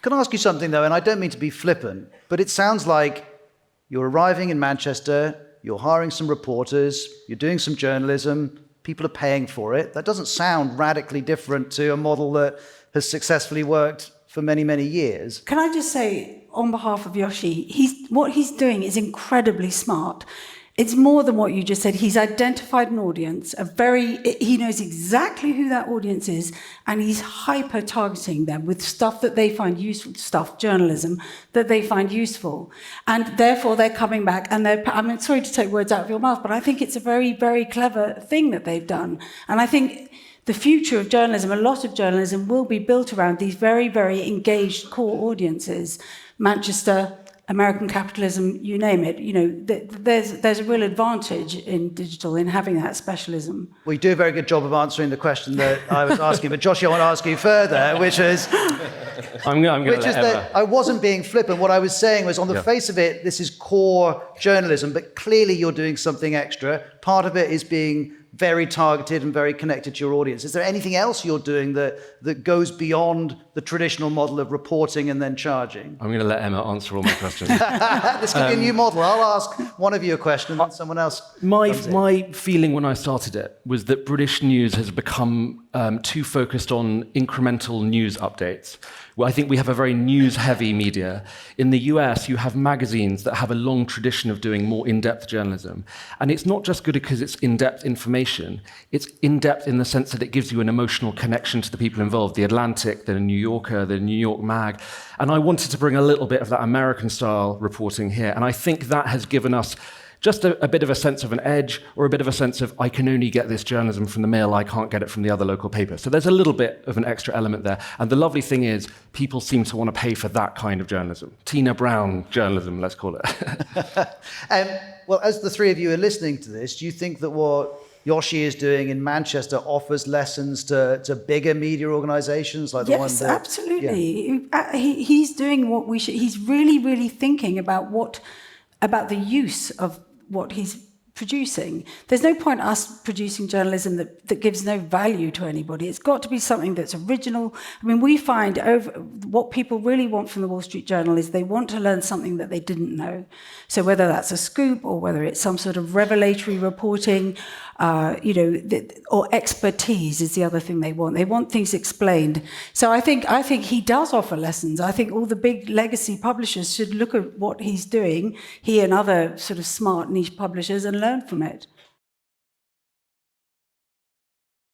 Can I ask you something, though? And I don't mean to be flippant, but it sounds like you're arriving in Manchester, you're hiring some reporters, you're doing some journalism, people are paying for it. That doesn't sound radically different to a model that has successfully worked for many, many years. Can I just say, on behalf of Joshi, what he's doing is incredibly smart. It's more than what you just said. He's identified an audience, he knows exactly who that audience is, and he's hyper-targeting them with stuff that they find useful, journalism, that they find useful. And therefore, they're coming back, and I'm sorry to take words out of your mouth, but I think it's a very, very clever thing that they've done. And I think the future of journalism, a lot of journalism, will be built around these very, very engaged core audiences. Manchester, American capitalism, you name it. There's a real advantage in digital in having that specialism. Well, you do a very good job of answering the question that I was asking, but Joshi, I want to ask you further, which is... I wasn't being flippant. What I was saying was, on the face of it, this is core journalism, but clearly you're doing something extra. Part of it is being very targeted and very connected to your audience. Is there anything else you're doing that goes beyond the traditional model of reporting and then charging? I'm going to let Emma answer all my questions. This could be a new model. I'll ask one of you a question and then someone else. My feeling when I started it was that British news has become too focused on incremental news updates. Well, I think we have a very news-heavy media. In the US, you have magazines that have a long tradition of doing more in-depth journalism. And it's not just good because it's in-depth information. It's in-depth in the sense that it gives you an emotional connection to the people involved, the Atlantic, the New Yorker, the New York Mag. And I wanted to bring a little bit of that American-style reporting here. And I think that has given us just a bit of a sense of an edge, or a bit of a sense of, I can only get this journalism from the Mail, I can't get it from the other local paper. So there's a little bit of an extra element there. And the lovely thing is, people seem to want to pay for that kind of journalism. Tina Brown journalism, let's call it. Well, as the three of you are listening to this, do you think that what Joshi is doing in Manchester offers lessons to bigger media organisations like the one that... Yes, absolutely. Yeah. He's doing what we should... He's really, really thinking about the use of what he's producing. There's no point us producing journalism that gives no value to anybody. It's got to be something that's original. I mean, we find what people really want from the Wall Street Journal is they want to learn something that they didn't know. So whether that's a scoop or whether it's some sort of revelatory reporting, or expertise is the other thing they want. They want things explained. So I think he does offer lessons. I think all the big legacy publishers should look at what he's doing, he and other sort of smart niche publishers, and learn from it.